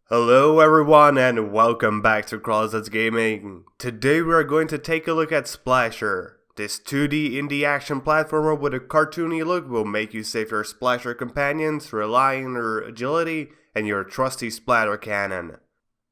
Hello everyone and welcome back to Closet Gaming. Today we are going to take a look at Splasher. This 2D indie action platformer with a cartoony look will make you save your Splasher companions, rely on your agility and your trusty splatter cannon.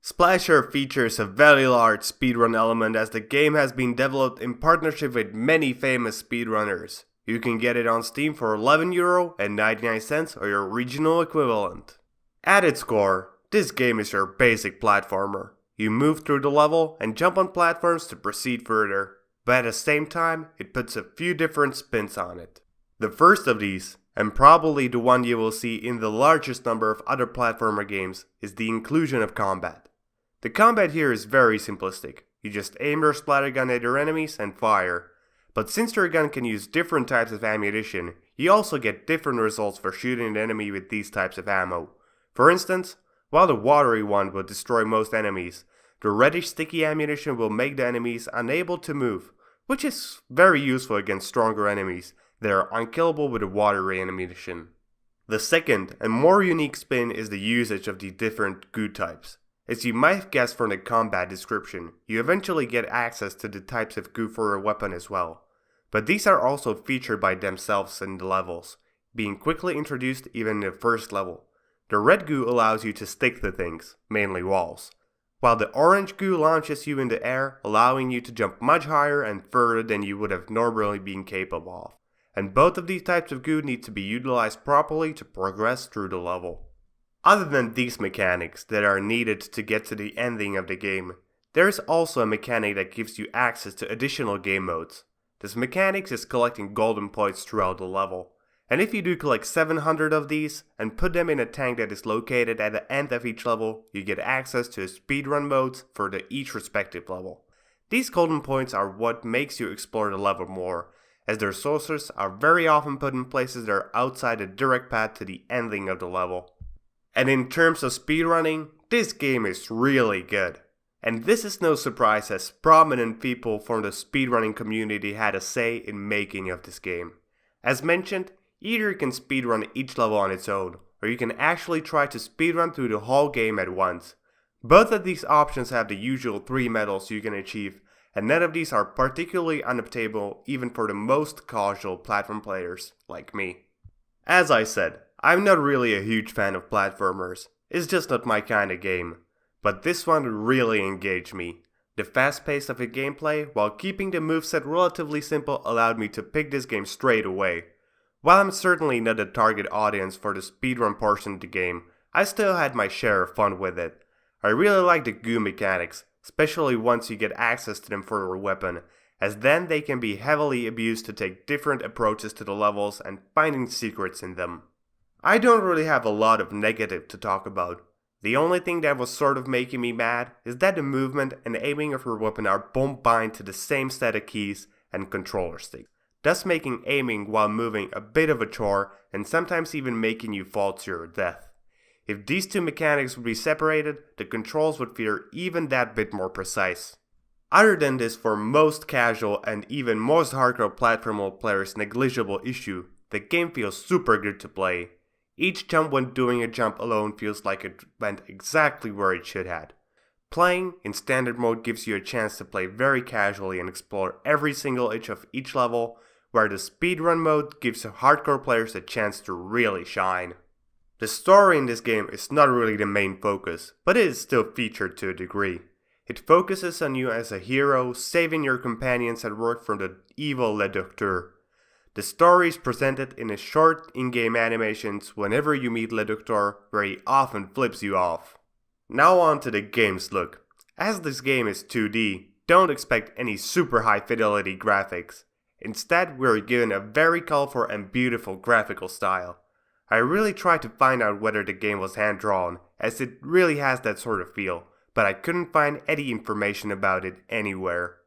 Splasher features a very large speedrun element as the game has been developed in partnership with many famous speedrunners. You can get it on Steam for €11.99 or your regional equivalent. At its core, this game is your basic platformer. You move through the level and jump on platforms to proceed further, but at the same time it puts a few different spins on it. The first of these, and probably the one you will see in the largest number of other platformer games, is the inclusion of combat. The combat here is very simplistic. You just aim your splatter gun at your enemies and fire. But since your gun can use different types of ammunition, you also get different results for shooting an enemy with these types of ammo. For instance, while the watery one will destroy most enemies, the reddish sticky ammunition will make the enemies unable to move, which is very useful against stronger enemies that are unkillable with the watery ammunition. The second and more unique spin is the usage of the different goo types. As you might have guessed from the combat description, you eventually get access to the types of goo for your weapon as well. But these are also featured by themselves in the levels, being quickly introduced even in the first level. The red goo allows you to stick to things, mainly walls, while the orange goo launches you in the air, allowing you to jump much higher and further than you would have normally been capable of. And both of these types of goo need to be utilized properly to progress through the level. Other than these mechanics that are needed to get to the ending of the game, there is also a mechanic that gives you access to additional game modes. This mechanic is collecting golden points throughout the level. And if you do collect 700 of these and put them in a tank that is located at the end of each level, you get access to speedrun modes for each respective level. These golden points are what makes you explore the level more, as their sources are very often put in places that are outside the direct path to the ending of the level. And in terms of speedrunning, this game is really good. And this is no surprise as prominent people from the speedrunning community had a say in making of this game. As mentioned, either you can speedrun each level on its own, or you can actually try to speedrun through the whole game at once. Both of these options have the usual 3 medals you can achieve, and none of these are particularly unobtainable even for the most casual platform players, like me. As I said, I'm not really a huge fan of platformers, it's just not my kind of game. But this one really engaged me. The fast pace of the gameplay, while keeping the moveset relatively simple, allowed me to pick this game straight away. While I'm certainly not the target audience for the speedrun portion of the game, I still had my share of fun with it. I really like the goo mechanics, especially once you get access to them for your weapon, as then they can be heavily abused to take different approaches to the levels and finding secrets in them. I don't really have a lot of negative to talk about. The only thing that was sort of making me mad is that the movement and aiming of your weapon are bound to the same set of keys and controller sticks, thus making aiming while moving a bit of a chore and sometimes even making you fall to your death. If these two mechanics would be separated, the controls would feel even that bit more precise. Other than this, for most casual and even most hardcore platformer players negligible issue, the game feels super good to play. Each jump when doing a jump alone feels like it went exactly where it should have. Playing in standard mode gives you a chance to play very casually and explore every single inch of each level, where the speedrun mode gives hardcore players a chance to really shine. The story in this game is not really the main focus, but it is still featured to a degree. It focuses on you as a hero saving your companions at work from the evil Le Docteur. The story is presented in a short in-game animations whenever you meet Le Docteur, where he often flips you off. Now on to the game's look. As this game is 2D, don't expect any super high fidelity graphics. Instead, we're given a very colorful and beautiful graphical style. I really tried to find out whether the game was hand-drawn, as it really has that sort of feel, but I couldn't find any information about it anywhere.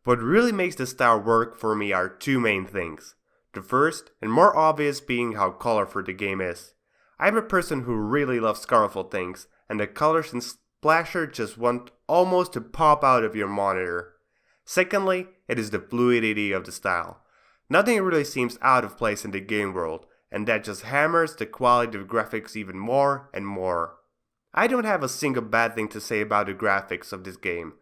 What really makes the style work for me are two main things. The first, and more obvious, being how colorful the game is. I'm a person who really loves colorful things, and the colors in Splasher just want almost to pop out of your monitor. Secondly, it is the fluidity of the style. Nothing really seems out of place in the game world, and that just hammers the quality of graphics even more and more. I don't have a single bad thing to say about the graphics of this game.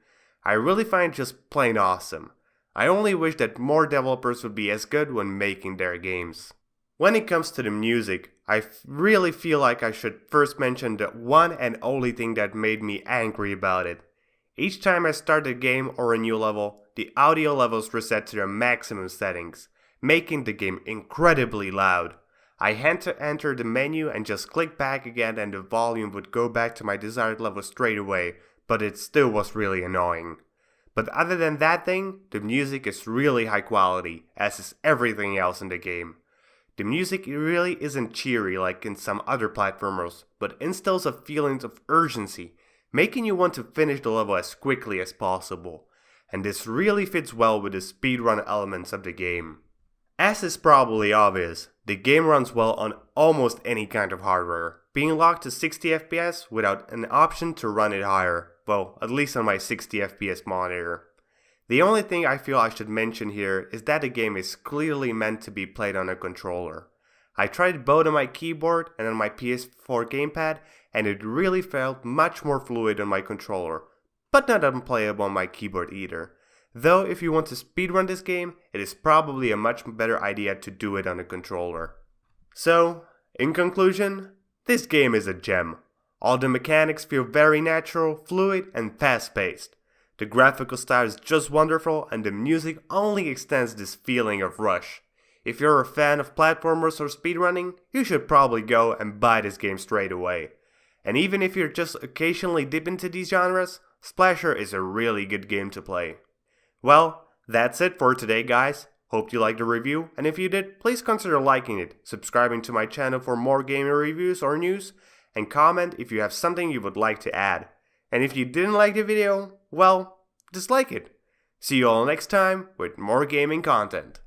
I really find it just plain awesome. I only wish that more developers would be as good when making their games. When it comes to the music, I really feel like I should first mention the one and only thing that made me angry about it. Each time I start a game or a new level, the audio levels reset to their maximum settings, making the game incredibly loud. I had to enter the menu and just click back again and the volume would go back to my desired level straight away, but it still was really annoying. But other than that thing, the music is really high quality, as is everything else in the game. The music really isn't cheery like in some other platformers, but instills a feeling of urgency, making you want to finish the level as quickly as possible. And this really fits well with the speedrun elements of the game. As is probably obvious, the game runs well on almost any kind of hardware, being locked to 60 FPS without an option to run it higher, well, at least on my 60 FPS monitor. The only thing I feel I should mention here is that the game is clearly meant to be played on a controller. I tried both on my keyboard and on my PS4 gamepad, and it really felt much more fluid on my controller, but not unplayable on my keyboard either. Though if you want to speedrun this game, it is probably a much better idea to do it on a controller. So, in conclusion, this game is a gem. All the mechanics feel very natural, fluid, and fast-paced. The graphical style is just wonderful, and the music only extends this feeling of rush. If you're a fan of platformers or speedrunning, you should probably go and buy this game straight away. And even if you're just occasionally dip into these genres, Splasher is a really good game to play. Well, that's it for today, guys. Hope you liked the review, and if you did, please consider liking it, subscribing to my channel for more gaming reviews or news, and comment if you have something you would like to add. And if you didn't like the video, well, dislike it. See you all next time with more gaming content.